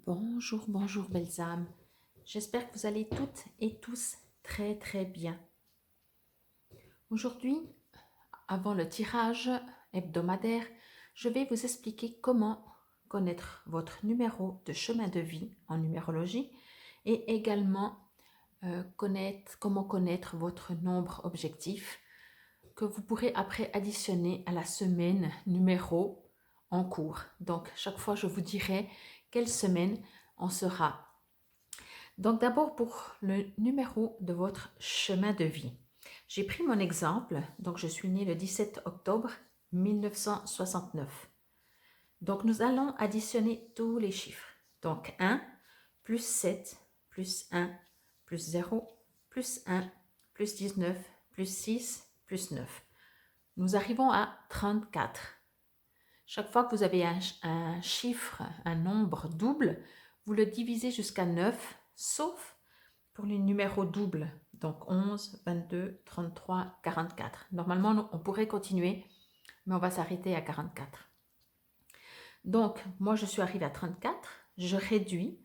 Bonjour, bonjour belles âmes. J'espère que vous allez toutes et tous très bien. Aujourd'hui, avant le tirage hebdomadaire, je vais vous expliquer comment connaître votre numéro de chemin de vie en numérologie et également comment connaître votre nombre objectif que vous pourrez après additionner à la semaine numéro en cours. Donc, chaque fois, je vous dirai quelle semaine on sera. Donc, d'abord, pour le numéro de votre chemin de vie. J'ai pris mon exemple. Donc, je suis née le 17 octobre 1969. Donc, nous allons additionner tous les chiffres. Donc, 1, plus 7, plus 1, plus 0, plus 1, plus 19, plus 6, plus 9. Nous arrivons à 34. Chaque fois que vous avez un chiffre, un nombre double, vous le divisez jusqu'à 9, sauf pour les numéros doubles. Donc 11, 22, 33, 44. Normalement, on pourrait continuer, mais on va s'arrêter à 44. Donc, moi, je suis arrivée à 34. Je réduis.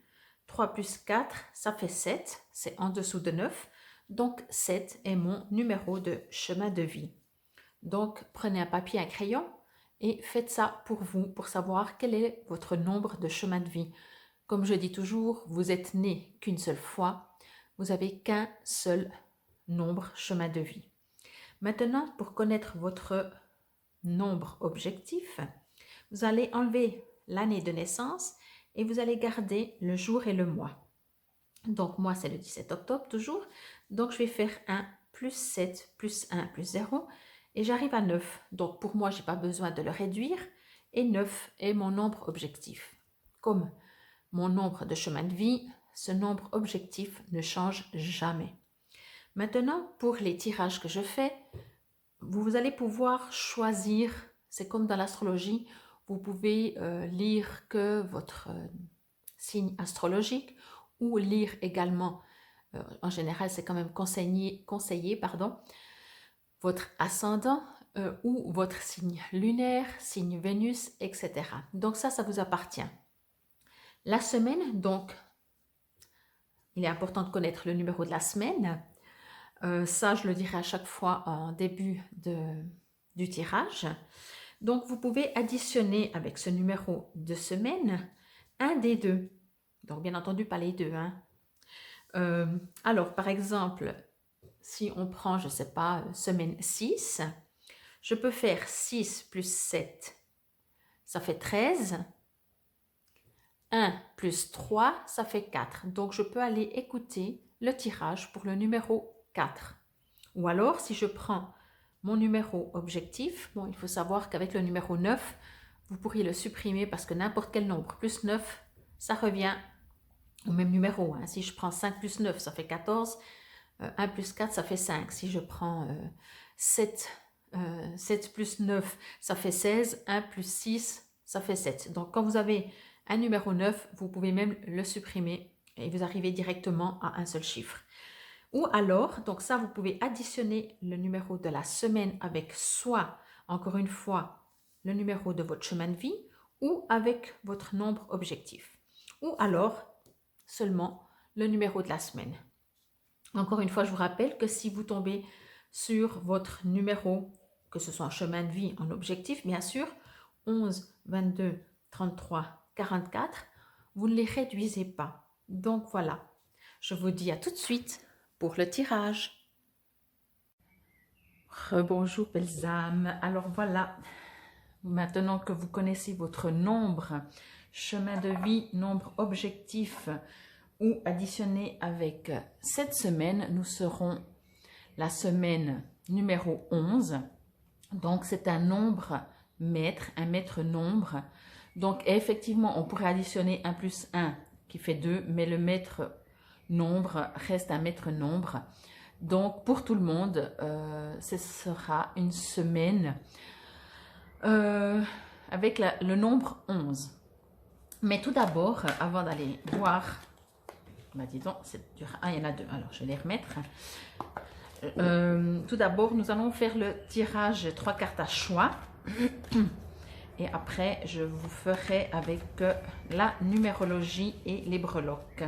3 plus 4, ça fait 7. C'est en dessous de 9. Donc, 7 est mon numéro de chemin de vie. Donc, prenez un papier, un crayon et faites ça pour vous, pour savoir quel est votre nombre de chemin de vie. Comme je dis toujours, vous êtes né qu'une seule fois. Vous n'avez qu'un seul nombre chemin de vie. Maintenant, pour connaître votre nombre objectif, vous allez enlever l'année de naissance et vous allez garder le jour et le mois. Donc, moi, c'est le 17 octobre toujours. Donc, je vais faire 1 plus 7 plus 1 plus 0 et j'arrive à 9. Donc, pour moi, je n'ai pas besoin de le réduire et 9 est mon nombre objectif. Comme mon nombre de chemin de vie, ce nombre objectif ne change jamais. Maintenant, pour les tirages que je fais, vous allez pouvoir choisir, c'est comme dans l'astrologie, vous pouvez lire que votre signe astrologique ou lire également, en général c'est quand même conseillé votre ascendant ou votre signe lunaire, signe Vénus, etc. Donc ça vous appartient. La semaine, donc, il est important de connaître le numéro de la semaine. Ça, je le dirai à chaque fois en début du tirage. Donc, vous pouvez additionner avec ce numéro de semaine un des deux. Donc, bien entendu, pas les deux. Alors, par exemple, si on prend, je ne sais pas, semaine 6, je peux faire 6 plus 7, ça fait 13. 1 plus 3, ça fait 4. Donc, je peux aller écouter le tirage pour le numéro 4. Ou alors, si je prends mon numéro objectif, bon, il faut savoir qu'avec le numéro 9, vous pourriez le supprimer parce que n'importe quel nombre plus 9, ça revient au même numéro. Si je prends 5 plus 9, ça fait 14. 1 plus 4, ça fait 5. Si je prends 7 plus 9, ça fait 16. 1 plus 6, ça fait 7. Donc, quand vous avez un numéro 9, vous pouvez même le supprimer et vous arrivez directement à un seul chiffre. Ou alors, donc ça, vous pouvez additionner le numéro de la semaine avec soit, encore une fois, le numéro de votre chemin de vie ou avec votre nombre objectif. Ou alors, seulement le numéro de la semaine. Encore une fois, je vous rappelle que si vous tombez sur votre numéro, que ce soit en chemin de vie, en objectif, bien sûr, 11, 22, 33, 44, vous ne les réduisez pas. Donc voilà, je vous dis à tout de suite pour le tirage. Rebonjour belles âmes. Alors voilà, maintenant que vous connaissez votre nombre, chemin de vie, nombre objectif, ou additionné avec cette semaine, nous serons la semaine numéro 11. Donc c'est un nombre maître, un maître nombre. Donc effectivement, on pourrait additionner 1 plus 1 qui fait 2, mais le maître nombre reste un maître nombre. Donc pour tout le monde, ce sera une semaine avec le nombre 11. Mais tout d'abord, avant d'aller voir, dis donc, il y en a deux, alors je vais les remettre. Tout d'abord, nous allons faire le tirage 3 cartes à choix. Et après, je vous ferai avec la numérologie et les breloques.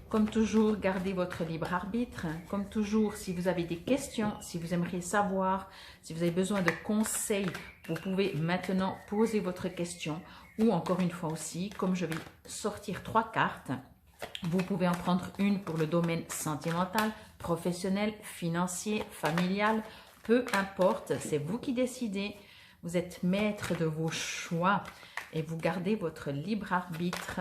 Comme toujours, gardez votre libre arbitre. Comme toujours, si vous avez des questions, si vous aimeriez savoir, si vous avez besoin de conseils, vous pouvez maintenant poser votre question. Ou encore une fois aussi, comme je vais sortir 3 cartes, vous pouvez en prendre une pour le domaine sentimental, professionnel, financier, familial, peu importe, c'est vous qui décidez. Vous êtes maître de vos choix et vous gardez votre libre arbitre.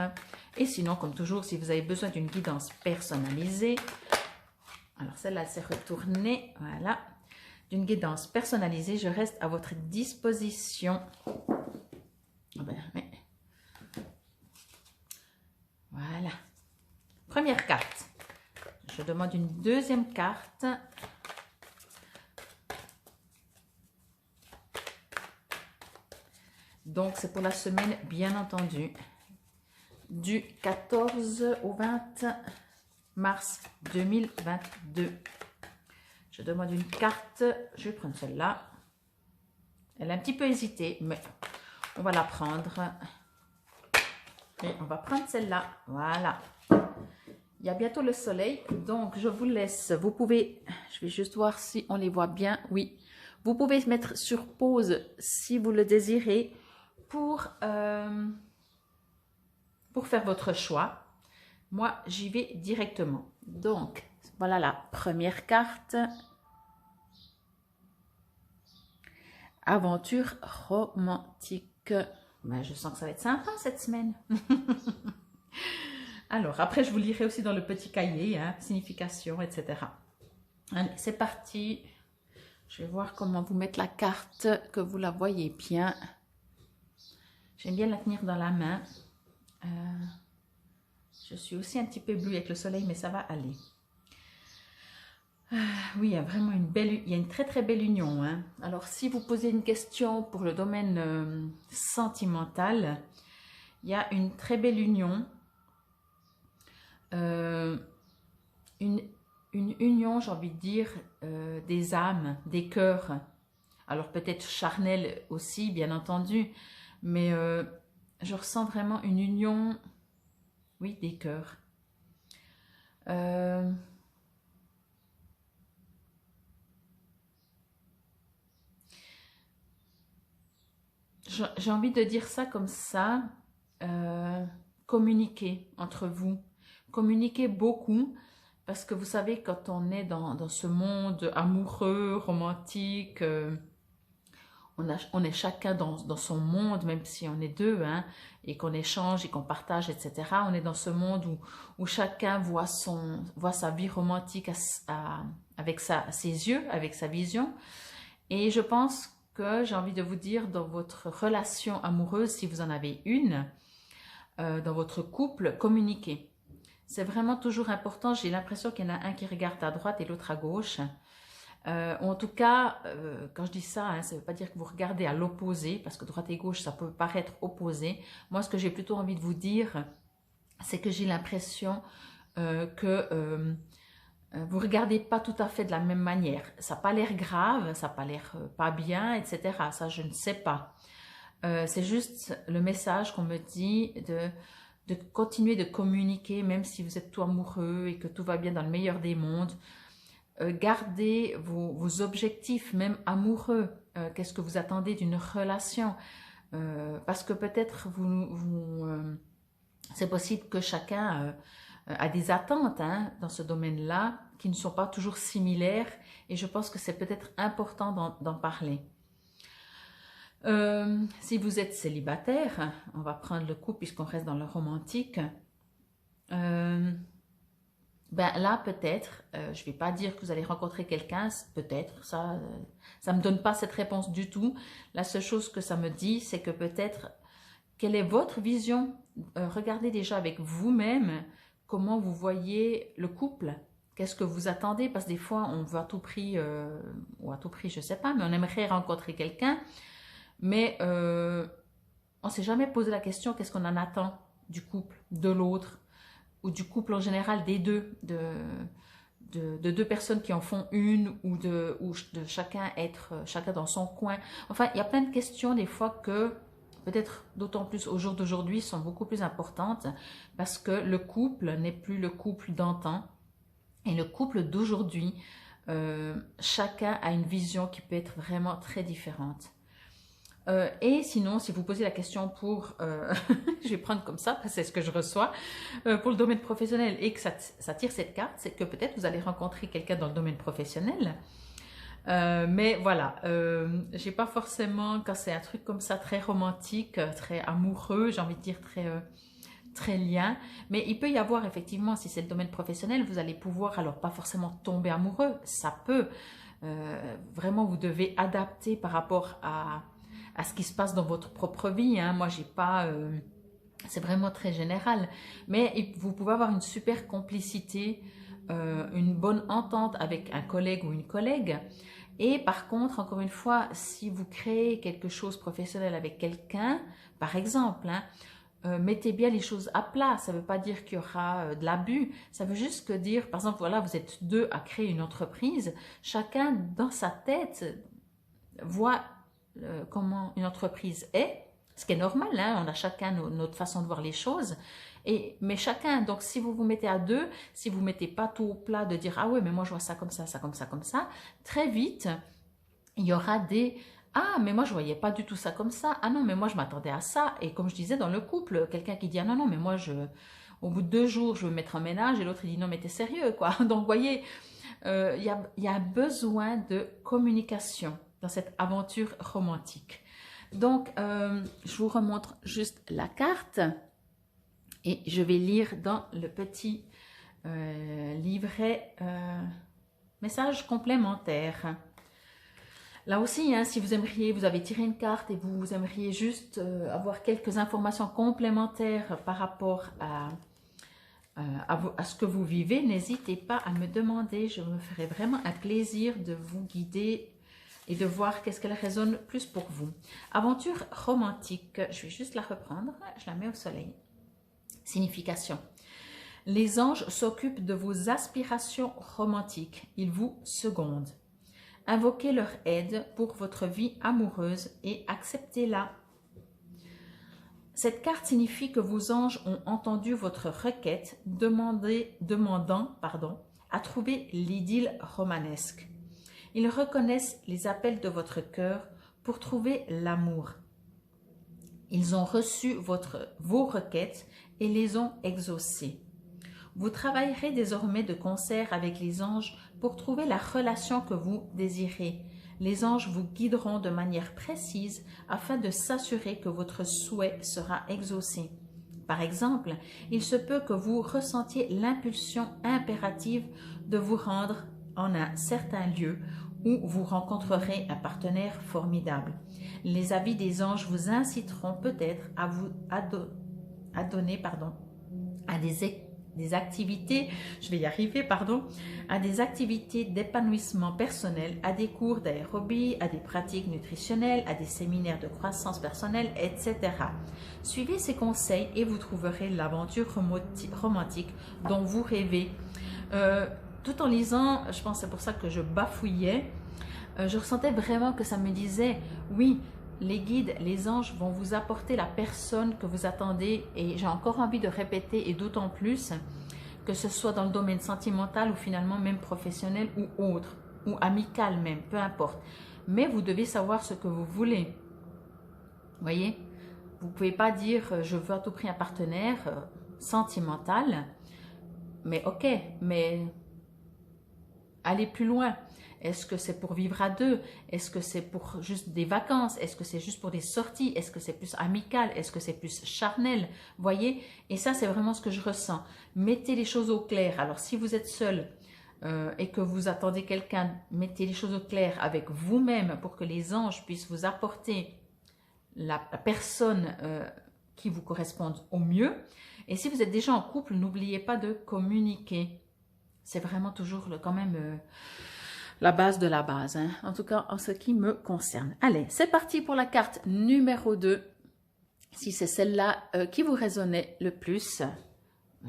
Et sinon, comme toujours, si vous avez besoin d'une guidance personnalisée, alors celle-là s'est retournée, voilà, d'une guidance personnalisée, je reste à votre disposition. Voilà. Première carte. Je demande une deuxième carte. Donc, c'est pour la semaine, bien entendu, du 14 au 20 mars 2022. Je demande une carte. Je vais prendre celle-là. Elle a un petit peu hésité, mais on va la prendre. Et on va prendre celle-là. Voilà. Il y a bientôt le soleil, donc je vous laisse. Vous pouvez, je vais juste voir si on les voit bien. Oui, vous pouvez mettre sur pause si vous le désirez pour faire votre choix. Moi, j'y vais directement. Donc, voilà la première carte. Aventure romantique. Ben, je sens que ça va être sympa cette semaine. Alors, après, je vous lirai aussi dans le petit cahier, hein, signification, etc. Allez, c'est parti. Je vais voir comment vous mettre la carte, que vous la voyez bien. J'aime bien la tenir dans la main. Je suis aussi un petit peu bleue avec le soleil, mais ça va aller. Oui, il y a vraiment il y a une très très belle union. Hein. Alors, si vous posez une question pour le domaine sentimental, il y a une très belle union. Une union, j'ai envie de dire, des âmes, des cœurs. Alors peut-être charnel aussi, bien entendu, mais je ressens vraiment une union, oui, des cœurs. J'ai envie de dire ça comme ça, communiquer entre vous, communiquer beaucoup, parce que vous savez, quand on est dans ce monde amoureux, romantique, on est chacun dans son monde, même si on est deux, hein, et qu'on échange et qu'on partage, etc. On est dans ce monde où chacun voit sa vie romantique avec ses yeux, avec sa vision. Et je pense que j'ai envie de vous dire, dans votre relation amoureuse, si vous en avez une, dans votre couple, communiquez. C'est vraiment toujours important. J'ai l'impression qu'il y en a un qui regarde à droite et l'autre à gauche. En tout cas, quand je dis ça, hein, ça ne veut pas dire que vous regardez à l'opposé, parce que droite et gauche, ça peut paraître opposé. Moi, ce que j'ai plutôt envie de vous dire, c'est que j'ai l'impression que vous ne regardez pas tout à fait de la même manière. Ça n'a pas l'air grave, ça n'a pas l'air pas bien, etc. Ça, je ne sais pas. C'est juste le message qu'on me dit de continuer de communiquer, même si vous êtes tout amoureux et que tout va bien dans le meilleur des mondes. Gardez vos objectifs, même amoureux. Qu'est-ce que vous attendez d'une relation? Parce que peut-être c'est possible que chacun a des attentes, hein, dans ce domaine-là qui ne sont pas toujours similaires, et je pense que c'est peut-être important d'en parler. Si vous êtes célibataire, on va prendre le coup puisqu'on reste dans le romantique. Ben là, peut-être, je ne vais pas dire que vous allez rencontrer quelqu'un, peut-être, ça ne me donne pas cette réponse du tout. La seule chose que ça me dit, c'est que peut-être, quelle est votre vision? Regardez déjà avec vous-même comment vous voyez le couple. Qu'est-ce que vous attendez? Parce que des fois, on veut à tout prix, ou à tout prix, je ne sais pas, mais on aimerait rencontrer quelqu'un, mais on ne s'est jamais posé la question, qu'est-ce qu'on en attend du couple, de l'autre, ou du couple en général, des deux, de deux personnes qui en font une ou de chacun être chacun dans son coin. Enfin, il y a plein de questions des fois que peut-être d'autant plus au jour d'aujourd'hui sont beaucoup plus importantes parce que le couple n'est plus le couple d'antan et le couple d'aujourd'hui, chacun a une vision qui peut être vraiment très différente. Et sinon, si vous posez la question pour, je vais prendre comme ça, parce que c'est ce que je reçois, pour le domaine professionnel et que ça tire cette carte, c'est que peut-être vous allez rencontrer quelqu'un dans le domaine professionnel. Mais voilà, j'ai pas forcément, quand c'est un truc comme ça, très romantique, très amoureux, j'ai envie de dire très lien, mais il peut y avoir effectivement, si c'est le domaine professionnel, vous allez pouvoir, alors pas forcément tomber amoureux, ça peut, vraiment vous devez adapter par rapport à ce qui se passe dans votre propre vie, hein. Moi j'ai pas, c'est vraiment très général, mais vous pouvez avoir une super complicité, une bonne entente avec un collègue ou une collègue. Et par contre, encore une fois, si vous créez quelque chose professionnel avec quelqu'un, par exemple, hein, mettez bien les choses à plat. Ça ne veut pas dire qu'il y aura de l'abus. Ça veut juste que dire, par exemple, voilà, vous êtes deux à créer une entreprise. Chacun, dans sa tête, voit comment une entreprise est. Ce qui est normal, hein, on a chacun notre façon de voir les choses. Mais chacun, donc si vous vous mettez à deux, si vous ne mettez pas tout au plat de dire « Ah ouais, mais moi je vois ça comme ça, ça comme ça, comme ça », très vite, il y aura des « Ah, mais moi je ne voyais pas du tout ça comme ça. Ah non, mais moi je m'attendais à ça. » Et comme je disais dans le couple, quelqu'un qui dit « Ah non, non, mais moi au bout de 2 jours, je veux mettre un ménage. » Et l'autre il dit « Non, mais t'es sérieux, quoi. » Donc vous voyez, il y a besoin de communication dans cette aventure romantique. Donc, je vous remontre juste la carte et je vais lire dans le petit livret message complémentaire. Là aussi, hein, si vous aimeriez, vous avez tiré une carte et vous aimeriez juste avoir quelques informations complémentaires par rapport à ce que vous vivez, n'hésitez pas à me demander. Je me ferai vraiment un plaisir de vous guider et de voir qu'est-ce qu'elle résonne plus pour vous. Aventure romantique, je vais juste la reprendre, je la mets au soleil. Signification. Les anges s'occupent de vos aspirations romantiques, ils vous secondent. Invoquez leur aide pour votre vie amoureuse et acceptez-la. Cette carte signifie que vos anges ont entendu votre requête demandant à trouver l'idylle romanesque. Ils reconnaissent les appels de votre cœur pour trouver l'amour. Ils ont reçu vos requêtes et les ont exaucées. Vous travaillerez désormais de concert avec les anges pour trouver la relation que vous désirez. Les anges vous guideront de manière précise afin de s'assurer que votre souhait sera exaucé. Par exemple, il se peut que vous ressentiez l'impulsion impérative de vous rendre en un certain lieu où vous rencontrerez un partenaire formidable. Les avis des anges vous inciteront peut-être à vous adonner à des activités, à des activités d'épanouissement personnel, à des cours d'aérobie, à des pratiques nutritionnelles, à des séminaires de croissance personnelle, etc. Suivez ces conseils et vous trouverez l'aventure romantique dont vous rêvez. Tout en lisant, je pense que c'est pour ça que je bafouillais, je ressentais vraiment que ça me disait, oui, les guides, les anges vont vous apporter la personne que vous attendez et j'ai encore envie de répéter et d'autant plus que ce soit dans le domaine sentimental ou finalement même professionnel ou autre, ou amical même, peu importe. Mais vous devez savoir ce que vous voulez. Vous voyez, vous ne pouvez pas dire je veux à tout prix un partenaire sentimental, mais ok, mais allez plus loin. Est-ce que c'est pour vivre à deux? Est-ce que c'est pour juste des vacances? Est-ce que c'est juste pour des sorties? Est-ce que c'est plus amical? Est-ce que c'est plus charnel? Voyez? Et ça, c'est vraiment ce que je ressens. Mettez les choses au clair. Alors, si vous êtes seul et que vous attendez quelqu'un, mettez les choses au clair avec vous-même pour que les anges puissent vous apporter la personne qui vous corresponde au mieux. Et si vous êtes déjà en couple, n'oubliez pas de communiquer. C'est vraiment toujours quand même la base de la base, hein. En tout cas en ce qui me concerne. Allez, c'est parti pour la carte numéro 2. Si c'est celle-là qui vous résonnait le plus,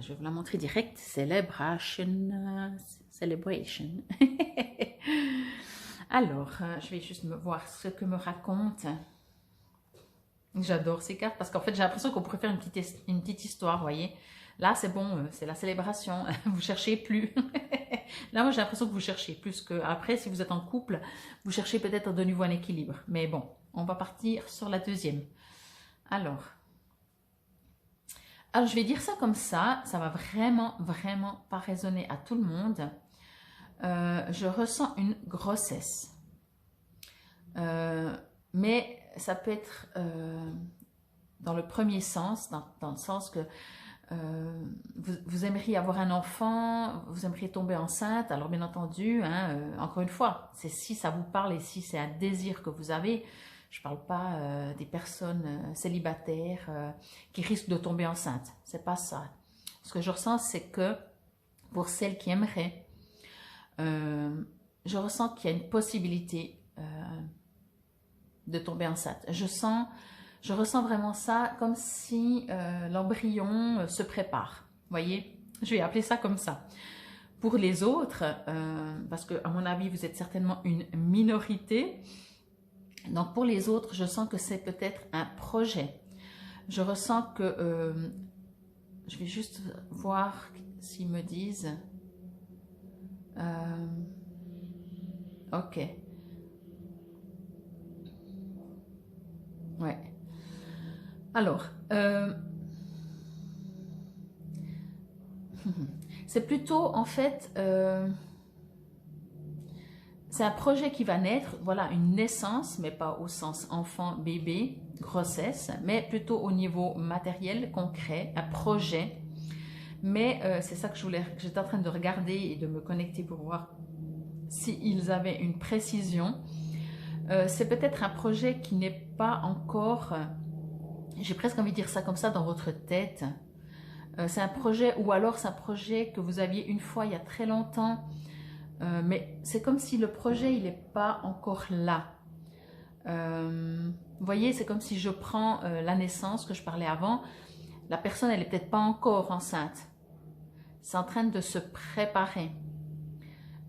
je vais vous la montrer direct. Celebration. Celebration. Alors, je vais juste voir ce que me raconte. J'adore ces cartes parce qu'en fait, j'ai l'impression qu'on pourrait faire une petite histoire, vous voyez. Là, c'est bon, c'est la célébration. Vous cherchez plus. Là, moi, j'ai l'impression que vous cherchez plus que... Après, si vous êtes en couple, vous cherchez peut-être de nouveau un équilibre. Mais bon, on va partir sur la deuxième. Alors, je vais dire ça comme ça va vraiment pas résonner à tout le monde. Je ressens une grossesse. Mais ça peut être dans le premier sens, dans le sens que vous aimeriez avoir un enfant, vous aimeriez tomber enceinte. Alors bien entendu, hein, encore une fois, c'est si ça vous parle et si c'est un désir que vous avez. Je ne parle pas des personnes célibataires qui risquent de tomber enceintes. C'est pas ça. Ce que je ressens, c'est que pour celles qui aimeraient, je ressens qu'il y a une possibilité de tomber enceinte. Je ressens vraiment ça comme si l'embryon se prépare. Vous voyez, je vais appeler ça comme ça. Pour les autres, parce que à mon avis, vous êtes certainement une minorité. Donc pour les autres, je sens que c'est peut-être un projet. Je ressens que... je vais juste voir s'ils me disent... ok. Ouais. Alors, c'est plutôt en fait... c'est un projet qui va naître, voilà, une naissance, mais pas au sens enfant, bébé, grossesse, mais plutôt au niveau matériel, concret, un projet. Mais c'est ça que j'étais en train de regarder et de me connecter pour voir s'ils avaient une précision. C'est peut-être un projet qui n'est pas encore, j'ai presque envie de dire ça comme ça, dans votre tête. C'est un projet, ou alors c'est un projet que vous aviez une fois il y a très longtemps, mais c'est comme si le projet, il n'est pas encore là. Vous voyez, c'est comme si je prends la naissance que je parlais avant. La personne, elle n'est peut-être pas encore enceinte. C'est en train de se préparer.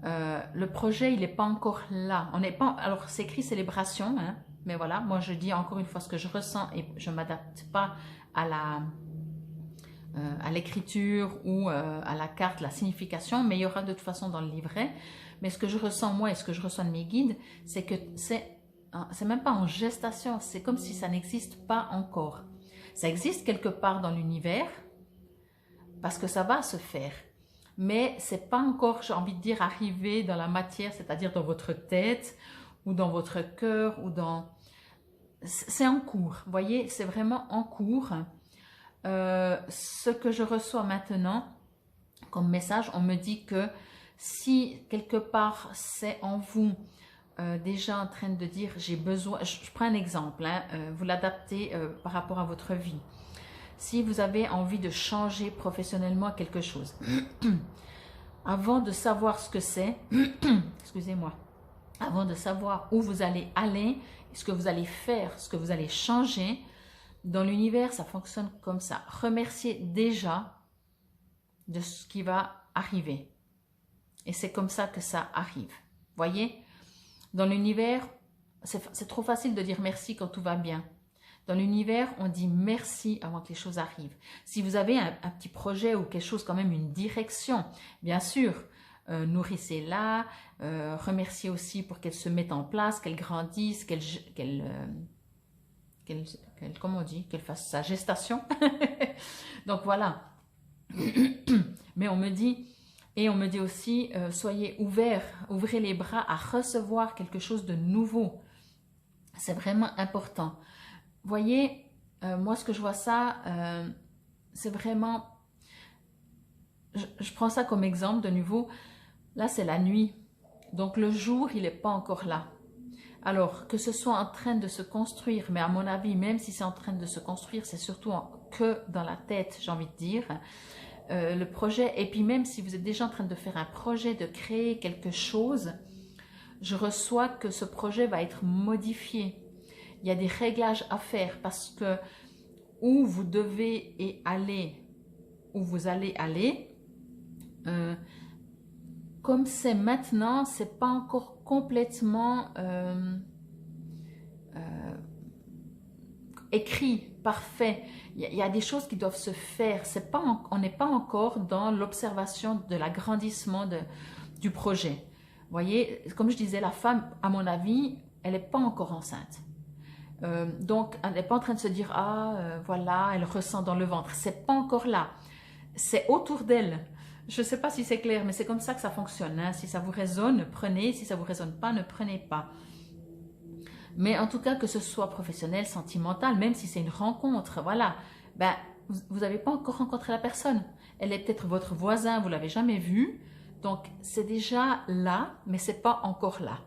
Le projet, il n'est pas encore là. On n'est pas. Alors, c'est écrit célébration, hein, mais voilà, moi je dis encore une fois ce que je ressens et je ne m'adapte pas à l'écriture ou à la carte, la signification, mais il y aura de toute façon dans le livret. Mais ce que je ressens moi et ce que je ressens de mes guides, c'est que c'est même pas en gestation, c'est comme si ça n'existe pas encore. Ça existe quelque part dans l'univers parce que ça va se faire. Mais c'est pas encore, j'ai envie de dire, arrivé dans la matière, c'est-à-dire dans votre tête ou dans votre cœur ou dans... C'est en cours, vous voyez, c'est vraiment en cours. Ce que je reçois maintenant comme message, on me dit que si quelque part c'est en vous déjà en train de dire j'ai besoin, je prends un exemple, hein, vous l'adaptez par rapport à votre vie. Si vous avez envie de changer professionnellement quelque chose, avant de savoir ce que c'est, excusez-moi, avant de savoir où vous allez aller, ce que vous allez faire, ce que vous allez changer, dans l'univers, ça fonctionne comme ça. Remerciez déjà de ce qui va arriver. Et c'est comme ça que ça arrive. Voyez, dans l'univers, c'est trop facile de dire merci quand tout va bien. Dans l'univers, on dit merci avant que les choses arrivent. Si vous avez un petit projet ou quelque chose, quand même une direction, bien sûr, nourrissez-la, remerciez aussi pour qu'elle se mette en place, qu'elle grandisse, comment on dit, qu'elle fasse sa gestation. Donc voilà. Mais on me dit, et on me dit aussi, soyez ouverts, ouvrez les bras à recevoir quelque chose de nouveau. C'est vraiment important. Voyez, moi ce que je vois ça, c'est vraiment, je prends ça comme exemple de nouveau, là c'est la nuit, donc le jour il n'est pas encore là. Alors que ce soit en train de se construire, mais à mon avis, même si c'est en train de se construire, c'est surtout que dans la tête, j'ai envie de dire, le projet, et puis même si vous êtes déjà en train de faire un projet, de créer quelque chose, je reçois que ce projet va être modifié. Il y a des réglages à faire parce que où vous devez aller, où vous allez aller. Comme c'est maintenant, c'est pas encore complètement écrit, parfait. Il y a des choses qui doivent se faire. On n'est pas encore dans l'observation de l'agrandissement du projet. Vous voyez, comme je disais, la femme, à mon avis, elle n'est pas encore enceinte. Donc, elle n'est pas en train de se dire, voilà, elle ressent dans le ventre. C'est pas encore là. C'est autour d'elle. Je ne sais pas si c'est clair, mais c'est comme ça que ça fonctionne. Hein. Si ça vous résonne, prenez. Si ça ne vous résonne pas, ne prenez pas. Mais en tout cas, que ce soit professionnel, sentimental, même si c'est une rencontre, voilà, ben, vous n'avez pas encore rencontré la personne. Elle est peut-être votre voisin, vous ne l'avez jamais vue. Donc, c'est déjà là, mais ce n'est pas encore là.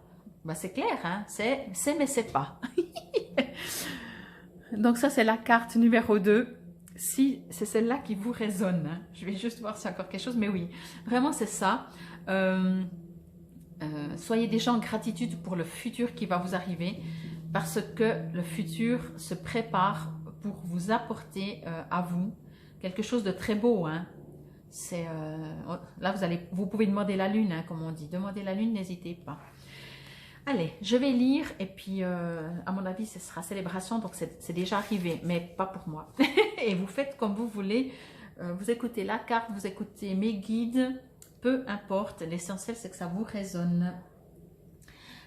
Ben, c'est clair, hein? C'est mais c'est pas. Donc, ça, c'est la carte numéro 2. Si c'est celle-là qui vous résonne, hein. Je vais juste voir si encore quelque chose, mais oui, vraiment, c'est ça. Soyez déjà en gratitude pour le futur qui va vous arriver parce que le futur se prépare pour vous apporter à vous quelque chose de très beau. Hein. Là, vous pouvez demander la lune, hein, comme on dit. Demandez la lune, n'hésitez pas. Allez, je vais lire et puis à mon avis, ce sera célébration, donc c'est déjà arrivé, mais pas pour moi. Et vous faites comme vous voulez. Vous écoutez la carte, vous écoutez mes guides. Peu importe, l'essentiel c'est que ça vous résonne.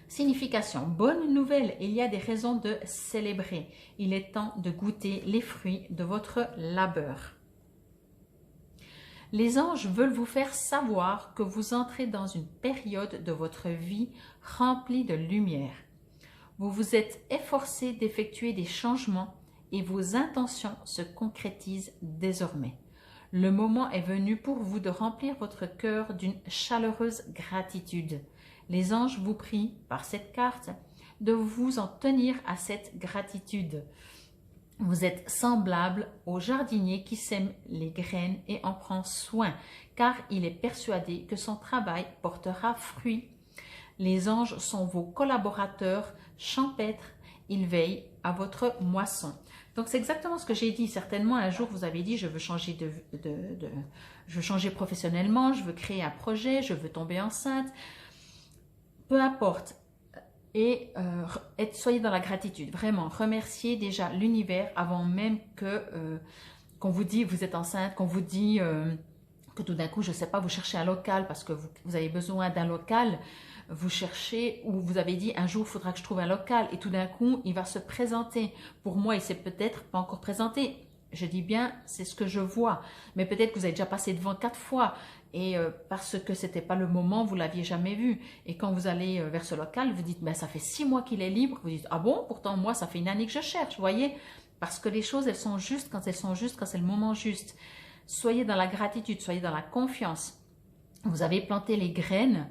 Signification, bonne nouvelle, il y a des raisons de célébrer. Il est temps de goûter les fruits de votre labeur. Les anges veulent vous faire savoir que vous entrez dans une période de votre vie remplie de lumière. Vous vous êtes efforcé d'effectuer des changements et vos intentions se concrétisent désormais. Le moment est venu pour vous de remplir votre cœur d'une chaleureuse gratitude. Les anges vous prient, par cette carte, de vous en tenir à cette gratitude. Vous êtes semblable au jardinier qui sème les graines et en prend soin, car il est persuadé que son travail portera fruit. Les anges sont vos collaborateurs champêtres, ils veillent à votre moisson. Donc c'est exactement ce que j'ai dit. Certainement un jour vous avez dit je veux changer je veux changer professionnellement, je veux créer un projet, je veux tomber enceinte. Peu importe. Et soyez dans la gratitude. Vraiment, remerciez déjà l'univers avant même qu'on vous dit vous êtes enceinte, qu'on vous dit que tout d'un coup, je ne sais pas, vous cherchez un local parce que vous avez besoin d'un local. Vous cherchez ou vous avez dit un jour il faudra que je trouve un local et tout d'un coup il va se présenter. Pour moi il s'est peut-être pas encore présenté, je dis bien c'est ce que je vois, mais peut-être que vous avez déjà passé devant 4 fois et parce que c'était pas le moment, vous l'aviez jamais vu et quand vous allez vers ce local vous dites ben, ça fait 6 mois qu'il est libre, vous dites ah bon pourtant moi ça fait une année que je cherche, vous voyez, parce que les choses elles sont justes quand elles sont justes, quand c'est le moment juste. Soyez dans la gratitude, soyez dans la confiance. Vous avez planté les graines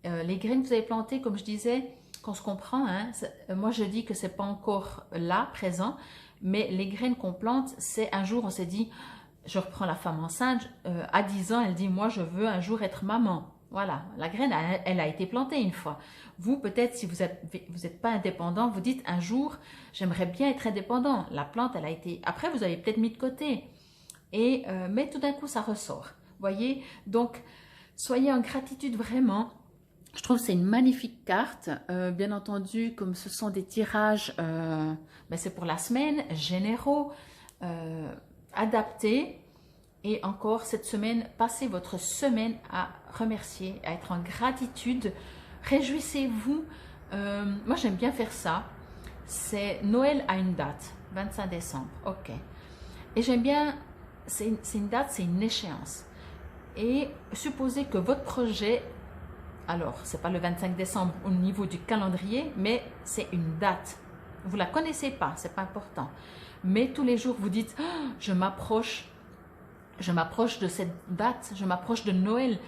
que vous avez plantées, comme je disais, qu'on se comprend, hein, moi je dis que ce n'est pas encore là, présent, mais les graines qu'on plante, c'est un jour on s'est dit, je reprends la femme enceinte, à 10 ans, elle dit, moi je veux un jour être maman. Voilà, la graine, elle a été plantée une fois. Vous, peut-être, si vous êtes pas indépendant, vous dites, un jour, j'aimerais bien être indépendant. La plante, elle a été... Après, vous avez peut-être mis de côté. Mais tout d'un coup, ça ressort. Voyez, donc, soyez en gratitude vraiment. Je trouve que c'est une magnifique carte. Bien entendu, comme ce sont des tirages, ben c'est pour la semaine, généraux, adaptés. Et encore cette semaine, passez votre semaine à remercier, à être en gratitude. Réjouissez-vous. Moi, j'aime bien faire ça. C'est Noël à une date, 25 décembre. Ok. Et j'aime bien, c'est une date, c'est une échéance. Et supposez que votre projet... Alors, ce n'est pas le 25 décembre au niveau du calendrier, mais c'est une date. Vous ne la connaissez pas, ce n'est pas important. Mais tous les jours, vous dites, oh, je m'approche de cette date, je m'approche de Noël.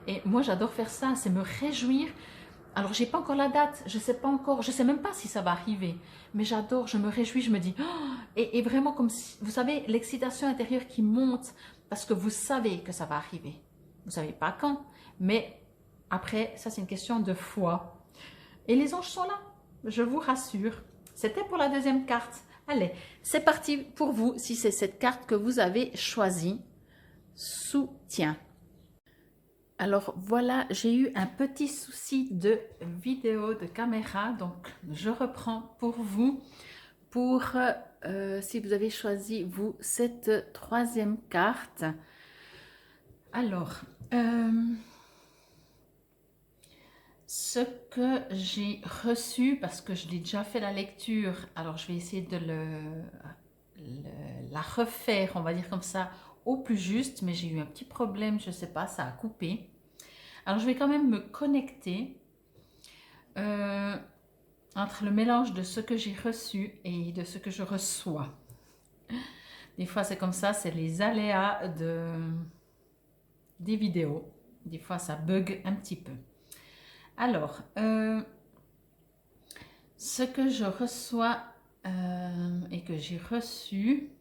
Et moi, j'adore faire ça, c'est me réjouir. Alors, je n'ai pas encore la date, je ne sais pas encore, je ne sais même pas si ça va arriver. Mais j'adore, je me réjouis, je me dis, oh, et vraiment comme si, vous savez, l'excitation intérieure qui monte parce que vous savez que ça va arriver. Vous ne savez pas quand, mais... Après, ça c'est une question de foi. Et les anges sont là, je vous rassure. C'était pour la deuxième carte. Allez, c'est parti pour vous, si c'est cette carte que vous avez choisie. soutien. Alors voilà, j'ai eu un petit souci de vidéo, de caméra, donc je reprends pour vous, pour si vous avez choisi, vous, cette troisième carte. Alors, ce que j'ai reçu, parce que je l'ai déjà fait la lecture, alors je vais essayer de la refaire, on va dire comme ça, au plus juste, mais j'ai eu un petit problème, je ne sais pas, ça a coupé. Alors je vais quand même me connecter entre le mélange de ce que j'ai reçu et de ce que je reçois. Des fois c'est comme ça, c'est les aléas des vidéos. Des fois ça bug un petit peu. Alors, ce que je reçois et que j'ai reçu,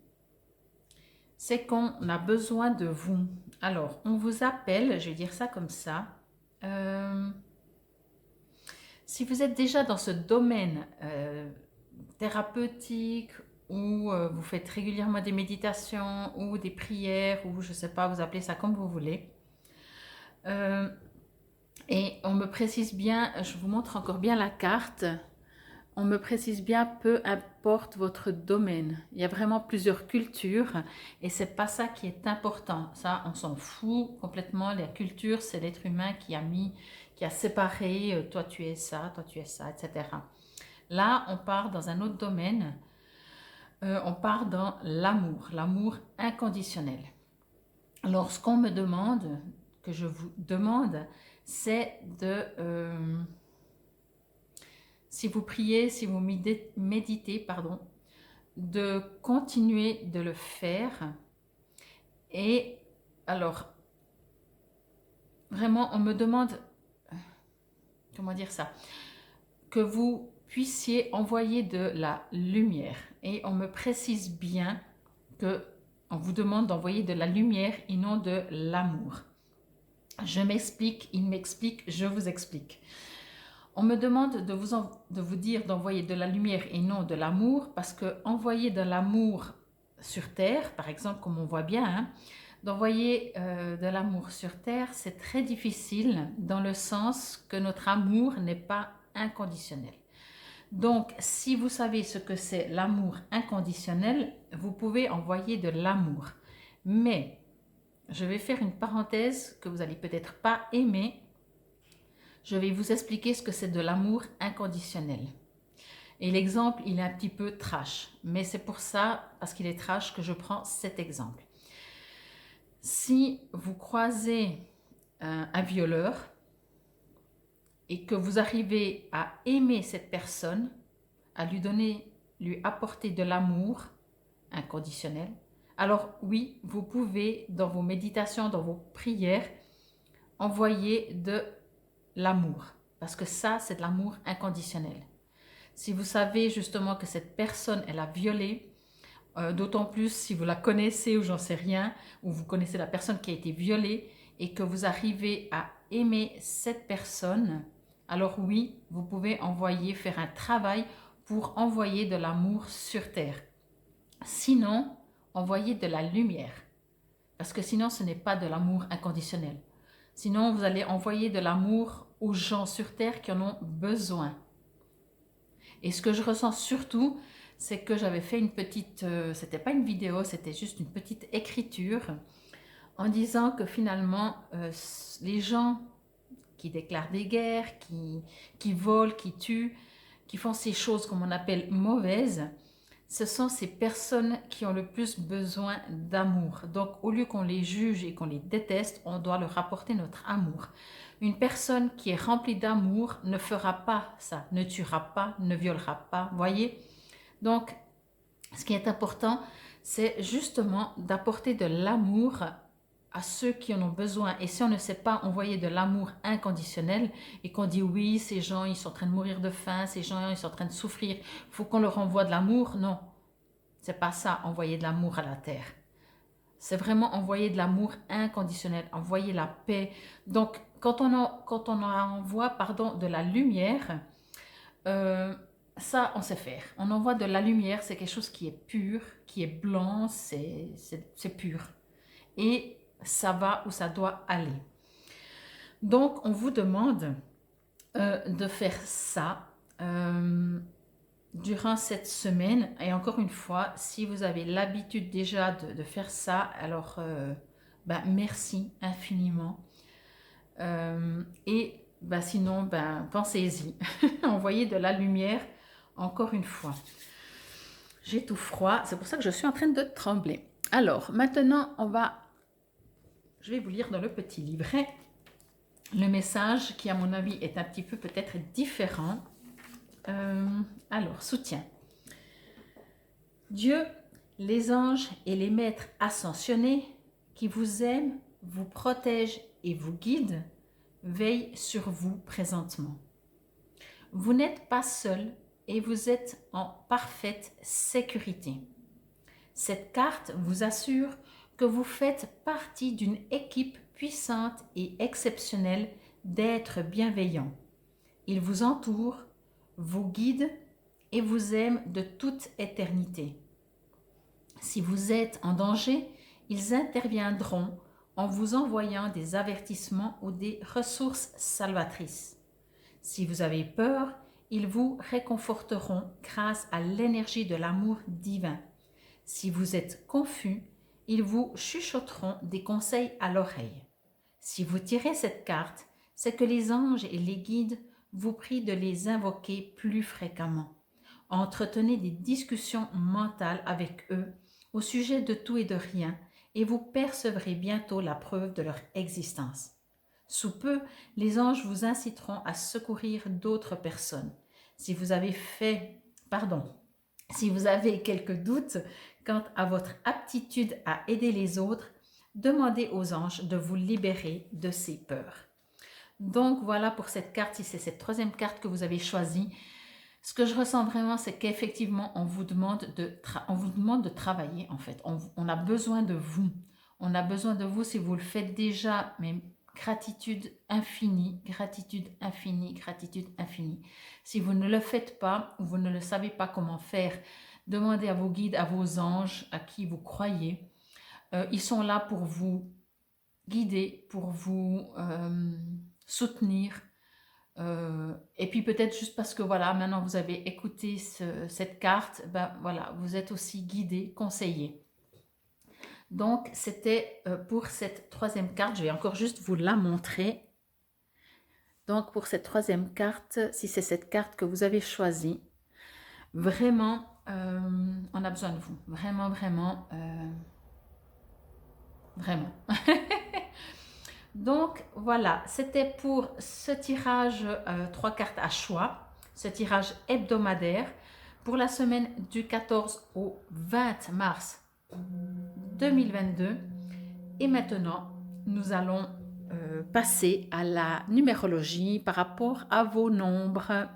c'est qu'on a besoin de vous. Alors, on vous appelle, je vais dire ça comme ça. Si vous êtes déjà dans ce domaine thérapeutique ou vous faites régulièrement des méditations ou des prières ou je ne sais pas, vous appelez ça comme vous voulez. Et on me précise bien, je vous montre encore bien la carte, on me précise bien, peu importe votre domaine. Il y a vraiment plusieurs cultures et c'est pas ça qui est important. Ça, on s'en fout complètement. La culture, c'est l'être humain qui a séparé, toi tu es ça, toi tu es ça, etc. Là, on part dans un autre domaine. On part dans l'amour, l'amour inconditionnel. Alors, ce qu'on me demande, que je vous demande, c'est de... si vous priez, si vous méditez, pardon, de continuer de le faire. Et alors, vraiment, on me demande, comment dire ça, que vous puissiez envoyer de la lumière. Et on me précise bien que on vous demande d'envoyer de la lumière et non de l'amour. Je m'explique, il m'explique, je vous explique. On me demande de vous dire d'envoyer de la lumière et non de l'amour, parce que envoyer de l'amour sur Terre, par exemple, comme on voit bien, hein, d'envoyer de l'amour sur Terre, c'est très difficile dans le sens que notre amour n'est pas inconditionnel. Donc, si vous savez ce que c'est l'amour inconditionnel, vous pouvez envoyer de l'amour. Mais, je vais faire une parenthèse que vous n'allez peut-être pas aimer. Je vais vous expliquer ce que c'est de l'amour inconditionnel. Et l'exemple, il est un petit peu trash. Mais c'est pour ça, parce qu'il est trash, que je prends cet exemple. Si vous croisez un violeur et que vous arrivez à aimer cette personne, à lui apporter de l'amour inconditionnel, alors oui, vous pouvez, dans vos méditations, dans vos prières, envoyer de l'amour. Parce que ça, c'est de l'amour inconditionnel. Si vous savez justement que cette personne, elle a violé, d'autant plus si vous la connaissez ou j'en sais rien, ou vous connaissez la personne qui a été violée et que vous arrivez à aimer cette personne, alors oui, vous pouvez faire un travail pour envoyer de l'amour sur Terre. Sinon, envoyez de la lumière. Parce que sinon, ce n'est pas de l'amour inconditionnel. Sinon, vous allez envoyer de l'amour aux gens sur Terre qui en ont besoin. Et ce que je ressens surtout, c'est que j'avais fait une petite... c'était pas une vidéo, c'était juste une petite écriture en disant que finalement, les gens qui déclarent des guerres, qui volent, qui tuent, qui font ces choses qu'on appelle mauvaises, ce sont ces personnes qui ont le plus besoin d'amour. Donc, au lieu qu'on les juge et qu'on les déteste, on doit leur apporter notre amour. Une personne qui est remplie d'amour ne fera pas ça, ne tuera pas, ne violera pas, voyez? Donc, ce qui est important, c'est justement d'apporter de l'amour à ceux qui en ont besoin. Et si on ne sait pas envoyer de l'amour inconditionnel et qu'on dit oui, ces gens, ils sont en train de mourir de faim, ces gens, ils sont en train de souffrir, il faut qu'on leur envoie de l'amour, non. C'est pas ça, envoyer de l'amour à la terre. C'est vraiment envoyer de l'amour inconditionnel, envoyer la paix. Donc, quand on envoie de la lumière, ça, on sait faire. On envoie de la lumière, c'est quelque chose qui est pur, qui est blanc, c'est pur. Et ça va ou ça doit aller. Donc, on vous demande de faire ça durant cette semaine. Et encore une fois, si vous avez l'habitude déjà de faire ça, alors merci infiniment. Sinon, pensez-y. Envoyez de la lumière encore une fois. J'ai tout froid, c'est pour ça que je suis en train de trembler. Alors, maintenant, je vais vous lire dans le petit livret le message qui, à mon avis, est un petit peu peut-être différent. Alors, soutien. Dieu, les anges et les maîtres ascensionnés qui vous aiment, vous protègent et vous guident, veillent sur vous présentement. Vous n'êtes pas seul et vous êtes en parfaite sécurité. Cette carte vous assure que vous faites partie d'une équipe puissante et exceptionnelle d'êtres bienveillants. Ils vous entourent, vous guident et vous aiment de toute éternité. Si vous êtes en danger, ils interviendront en vous envoyant des avertissements ou des ressources salvatrices. Si vous avez peur, ils vous réconforteront grâce à l'énergie de l'amour divin. Si vous êtes confus, ils vous chuchoteront des conseils à l'oreille. Si vous tirez cette carte, c'est que les anges et les guides vous prient de les invoquer plus fréquemment. Entretenez des discussions mentales avec eux au sujet de tout et de rien et vous percevrez bientôt la preuve de leur existence. Sous peu, les anges vous inciteront à secourir d'autres personnes. Si vous avez quelques doutes quant à votre aptitude à aider les autres, demandez aux anges de vous libérer de ces peurs. Donc voilà pour cette carte, si c'est cette troisième carte que vous avez choisie. Ce que je ressens vraiment, c'est qu'effectivement, on vous demande de travailler en fait. On a besoin de vous. On a besoin de vous si vous le faites déjà, mais gratitude infinie, gratitude infinie, gratitude infinie. Si vous ne le faites pas ou vous ne le savez pas comment faire, demandez à vos guides, à vos anges, à qui vous croyez. Ils sont là pour vous guider, pour vous soutenir. Et puis peut-être juste parce que voilà, maintenant vous avez écouté cette carte, vous êtes aussi guidé, conseillé. Donc c'était pour cette troisième carte, je vais encore juste vous la montrer. Donc pour cette troisième carte, si c'est cette carte que vous avez choisie, vraiment on a besoin de vous, vraiment. Donc voilà, c'était pour ce tirage 3 cartes à choix, ce tirage hebdomadaire pour la semaine du 14 au 20 mars 2022. Et maintenant, nous allons passer à la numérologie par rapport à vos nombres.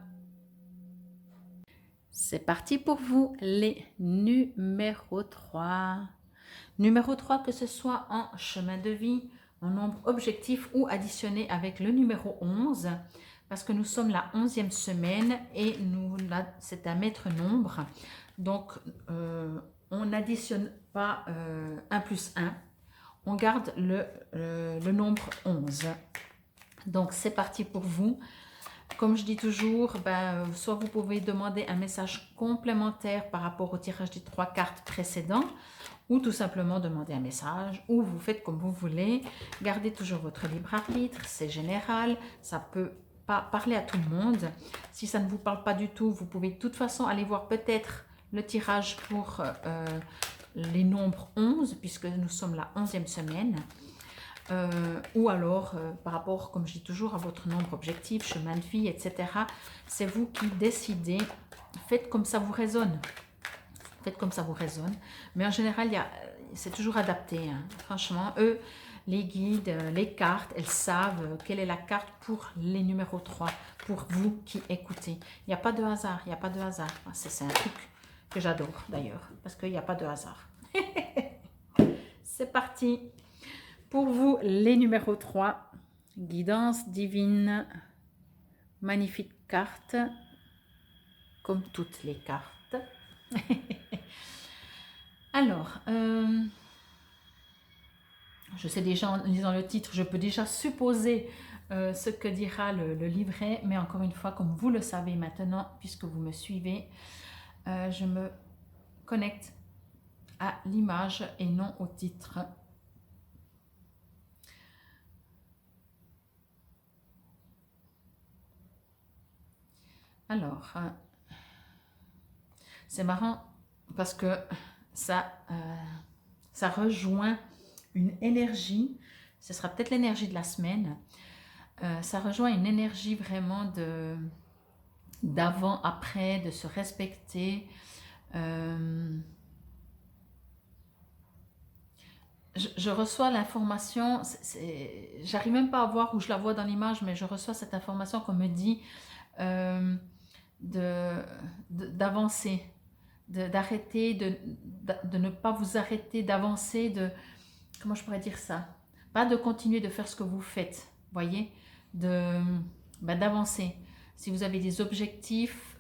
C'est parti pour vous, les numéros 3. Numéro 3, que ce soit en chemin de vie, en nombre objectif ou additionné avec le numéro 11, parce que nous sommes la 11e semaine et c'est un maître nombre. Donc, on n'additionne pas 1 plus 1, on garde le nombre 11. Donc, c'est parti pour vous. Comme je dis toujours, soit vous pouvez demander un message complémentaire par rapport au tirage des 3 cartes précédents, ou tout simplement demander un message, ou vous faites comme vous voulez. Gardez toujours votre libre arbitre, c'est général, ça peut pas parler à tout le monde. Si ça ne vous parle pas du tout, vous pouvez de toute façon aller voir peut-être le tirage pour les nombres 11, puisque nous sommes la 11e semaine. Ou alors, par rapport, comme je dis toujours, à votre nombre objectif, chemin de vie, etc. C'est vous qui décidez. Faites comme ça vous résonne. Faites comme ça vous résonne. Mais en général, c'est toujours adapté. Hein. Franchement, eux, les guides, les cartes, elles savent quelle est la carte pour les numéros 3, pour vous qui écoutez. Il n'y a pas de hasard, il n'y a pas de hasard. C'est un truc que j'adore d'ailleurs, parce qu'il n'y a pas de hasard. C'est parti. Pour vous, les numéros 3, guidance divine, magnifique carte, comme toutes les cartes. Alors, Je sais déjà, en lisant le titre, je peux déjà supposer ce que dira le livret, mais encore une fois, comme vous le savez maintenant, puisque vous me suivez, je me connecte à l'image et non au titre. Alors, c'est marrant parce que ça, ça rejoint une énergie, ce sera peut-être l'énergie de la semaine, ça rejoint une énergie vraiment d'avant, après, de se respecter. Je reçois l'information, j'arrive même pas à voir où je la vois dans l'image, mais je reçois cette information qu'on me dit euh, d'avancer, d'arrêter, de ne pas vous arrêter, d'avancer, comment je pourrais dire ça? Pas de continuer de faire ce que vous faites, voyez, d'avancer. Si vous avez des objectifs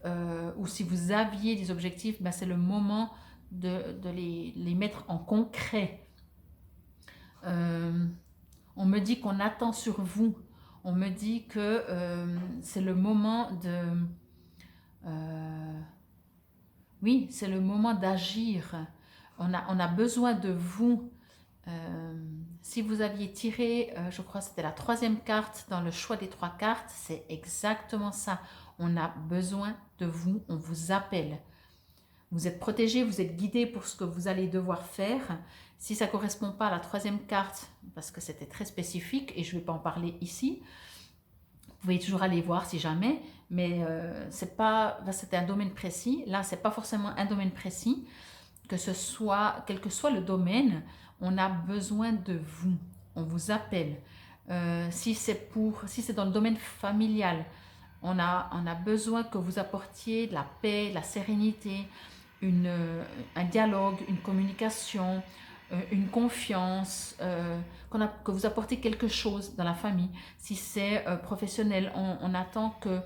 ou si vous aviez des objectifs, c'est le moment de les mettre en concret. On me dit qu'on attend sur vous. On me dit que c'est le moment oui, c'est le moment d'agir. On a besoin de vous. Si vous aviez tiré, je crois que c'était la 3e carte dans le choix des 3 cartes, c'est exactement ça. On a besoin de vous, on vous appelle. Vous êtes protégé, vous êtes guidé pour ce que vous allez devoir faire. Si ça ne correspond pas à la 3e carte, parce que c'était très spécifique et je ne vais pas en parler ici, vous pouvez toujours aller voir si jamais, mais c'était un domaine précis. Là, ce n'est pas forcément un domaine précis. Quel que soit le domaine, on a besoin de vous. On vous appelle. Si c'est dans le domaine familial, on a besoin que vous apportiez de la paix, de la sérénité, un dialogue, une communication, une confiance, que vous apportez quelque chose dans la famille. Si c'est professionnel, on attend que...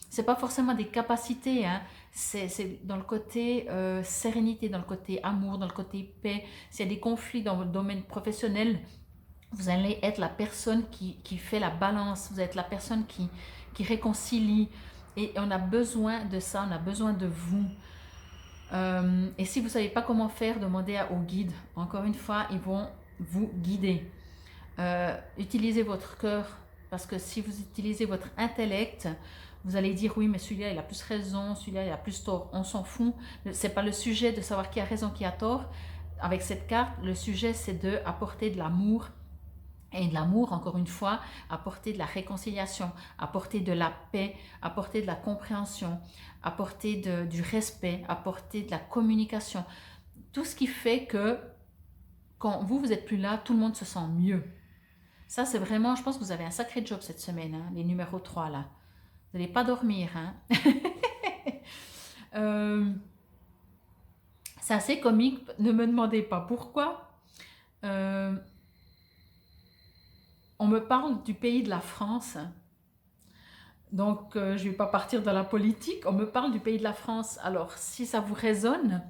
C'est pas forcément des capacités, hein, c'est dans le côté sérénité, dans le côté amour, dans le côté paix. S'il y a des conflits dans votre domaine professionnel, vous allez être la personne qui fait la balance, vous êtes la personne qui réconcilie. Et on a besoin de ça, on a besoin de vous. Et si vous ne savez pas comment faire, demandez au guide. Encore une fois, ils vont vous guider. Utilisez votre cœur, parce que si vous utilisez votre intellect, vous allez dire oui, mais celui-là il a plus raison, celui-là il a plus tort. On s'en fout. C'est pas le sujet de savoir qui a raison, qui a tort. Avec cette carte, le sujet c'est d'apporter de l'amour. Et de l'amour, encore une fois, apporter de la réconciliation, apporter de la paix, apporter de la compréhension, apporter du respect, apporter de la communication. Tout ce qui fait que quand vous êtes plus là, tout le monde se sent mieux. Ça, c'est vraiment, je pense que vous avez un sacré job cette semaine, hein, les numéros 3 là. Vous n'allez pas dormir. Hein. C'est assez comique, ne me demandez pas pourquoi. On me parle du pays de la France. Donc, je ne vais pas partir dans la politique. On me parle du pays de la France. Alors, si ça vous résonne,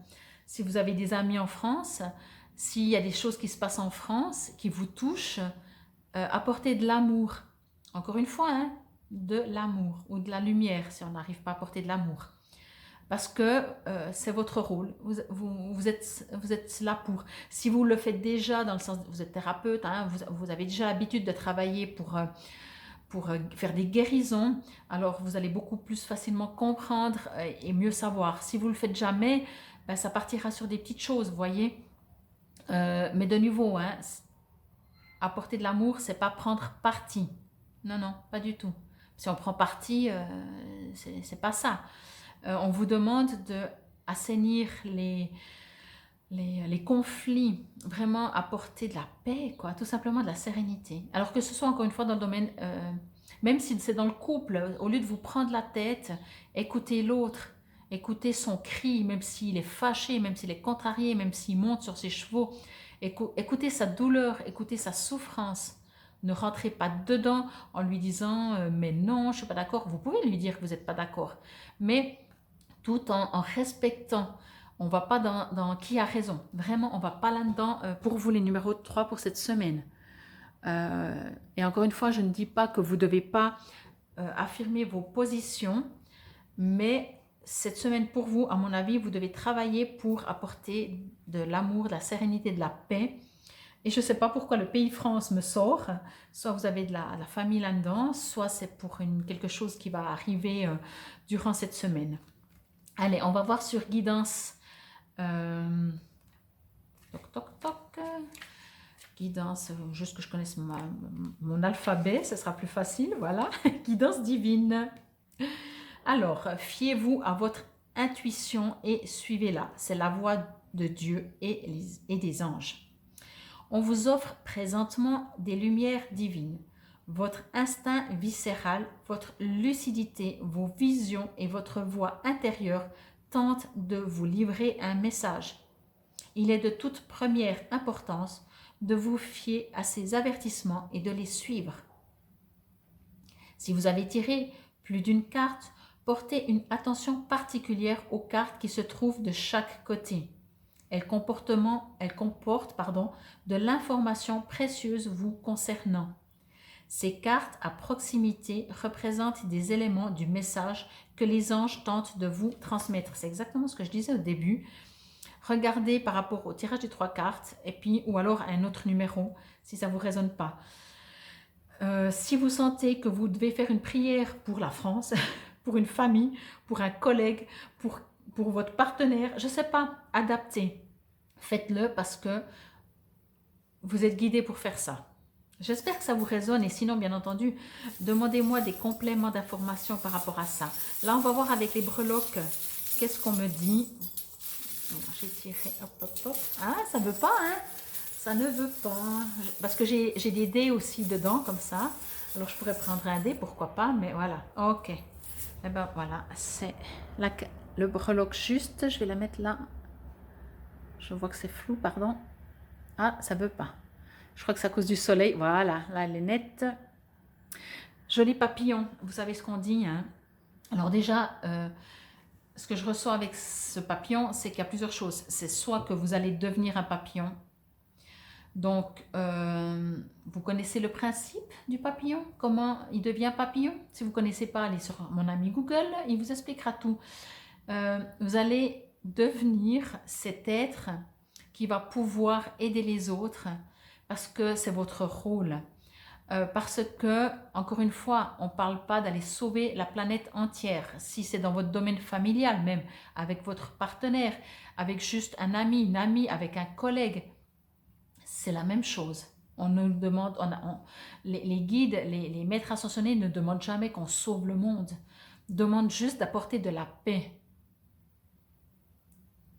si vous avez des amis en France, s'il y a des choses qui se passent en France, qui vous touchent, apportez de l'amour. Encore une fois, hein, de l'amour ou de la lumière si on n'arrive pas à apporter de l'amour. Parce que c'est votre rôle. Vous êtes là pour... Si vous le faites déjà, dans le sens... Vous êtes thérapeute, hein, vous avez déjà l'habitude de travailler pour faire des guérisons, alors vous allez beaucoup plus facilement comprendre et mieux savoir. Si vous ne le faites jamais, ça partira sur des petites choses, vous voyez. Mais de nouveau, hein, apporter de l'amour, c'est pas prendre parti. Non, non, pas du tout. Si on prend parti, c'est pas ça. On vous demande d'assainir les conflits, vraiment apporter de la paix, quoi, tout simplement de la sérénité. Alors que ce soit encore une fois dans le domaine, même si c'est dans le couple, au lieu de vous prendre la tête, écoutez l'autre, écoutez son cri, même s'il est fâché, même s'il est contrarié, même s'il monte sur ses chevaux, écoutez sa douleur, écoutez sa souffrance. Ne rentrez pas dedans en lui disant mais non, je ne suis pas d'accord. Vous pouvez lui dire que vous n'êtes pas d'accord, mais tout en respectant. On ne va pas dans qui a raison. Vraiment, on ne va pas là-dedans pour vous les numéros 3 pour cette semaine. Et encore une fois, je ne dis pas que vous ne devez pas affirmer vos positions, mais cette semaine pour vous, à mon avis, vous devez travailler pour apporter de l'amour, de la sérénité, de la paix. Et je ne sais pas pourquoi le pays France me sort. Soit vous avez de la famille là-dedans, soit c'est pour quelque chose qui va arriver durant cette semaine. Allez, on va voir sur guidance. Toc, toc, toc. Guidance, juste que je connaisse mon alphabet, ce sera plus facile, voilà. Guidance divine. Alors, fiez-vous à votre intuition et suivez-la. C'est la voix de Dieu et des anges. On vous offre présentement des lumières divines. Votre instinct viscéral, votre lucidité, vos visions et votre voix intérieure tentent de vous livrer un message. Il est de toute première importance de vous fier à ces avertissements et de les suivre. Si vous avez tiré plus d'une carte, portez une attention particulière aux cartes qui se trouvent de chaque côté. Elles comportent de l'information précieuse vous concernant. Ces cartes à proximité représentent des éléments du message que les anges tentent de vous transmettre. C'est exactement ce que je disais au début. Regardez par rapport au tirage des 3 cartes, et puis, ou alors un autre numéro, si ça ne vous résonne pas. Si vous sentez que vous devez faire une prière pour la France, pour une famille, pour un collègue, pour votre partenaire, je ne sais pas, adaptez. Faites-le parce que vous êtes guidé pour faire ça. J'espère que ça vous résonne et sinon, bien entendu, demandez-moi des compléments d'informations par rapport à ça. Là, on va voir avec les breloques, qu'est-ce qu'on me dit. J'ai tiré, hop, hop, hop. Ah, ça ne veut pas, hein? Ça ne veut pas. Parce que j'ai des dés aussi dedans, comme ça. Alors, je pourrais prendre un dé, pourquoi pas, mais voilà. Ok. Et ben voilà, c'est le breloque juste. Je vais la mettre là. Je vois que c'est flou, pardon. Ah, ça ne veut pas. Je crois que c'est à cause du soleil. Voilà, là, elle est nette. Joli papillon. Vous savez ce qu'on dit, hein? Alors déjà, ce que je ressens avec ce papillon, c'est qu'il y a plusieurs choses. C'est soit que vous allez devenir un papillon. Donc, vous connaissez le principe du papillon? Comment il devient papillon? Si vous ne connaissez pas, allez sur mon ami Google, il vous expliquera tout. Vous allez devenir cet être qui va pouvoir aider les autres parce que c'est votre rôle. Parce que, encore une fois, on ne parle pas d'aller sauver la planète entière. Si c'est dans votre domaine familial même, avec votre partenaire, avec juste un ami, une amie, avec un collègue, c'est la même chose. On nous demande, les guides, les maîtres ascensionnés ne demandent jamais qu'on sauve le monde. Ils demandent juste d'apporter de la paix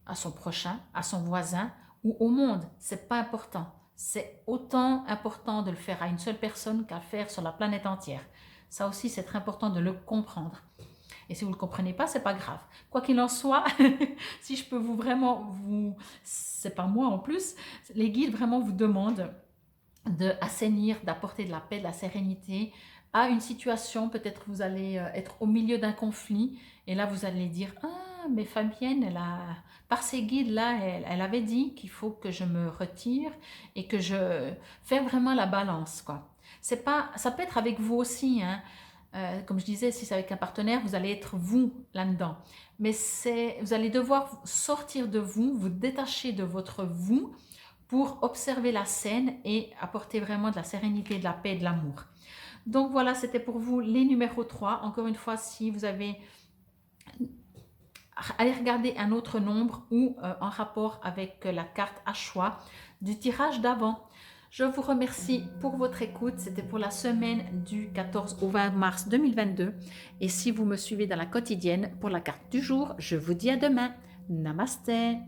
à son prochain, à son voisin ou au monde. C'est pas important. C'est autant important de le faire à une seule personne qu'à le faire sur la planète entière. Ça aussi, c'est très important de le comprendre. Et si vous ne le comprenez pas, c'est pas grave. Quoi qu'il en soit, si je peux c'est pas moi en plus, les guides vraiment vous demandent d'assainir, d'apporter de la paix, de la sérénité à une situation. Peut-être vous allez être au milieu d'un conflit et là vous allez dire « Ah, mais Fabienne, par ces guides-là, elle avait dit qu'il faut que je me retire et que je fais vraiment la balance. » quoi. Ça peut être avec vous aussi, hein. Comme je disais, si c'est avec un partenaire, vous allez être vous là-dedans. Mais vous allez devoir sortir de vous, vous détacher de votre vous pour observer la scène et apporter vraiment de la sérénité, de la paix et de l'amour. Donc voilà, c'était pour vous les numéros 3. Encore une fois, si vous avez... Allez regarder un autre nombre ou en rapport avec la carte à choix du tirage d'avant. Je vous remercie pour votre écoute. C'était pour la semaine du 14 au 20 mars 2022. Et si vous me suivez dans la quotidienne pour la carte du jour, je vous dis à demain. Namasté.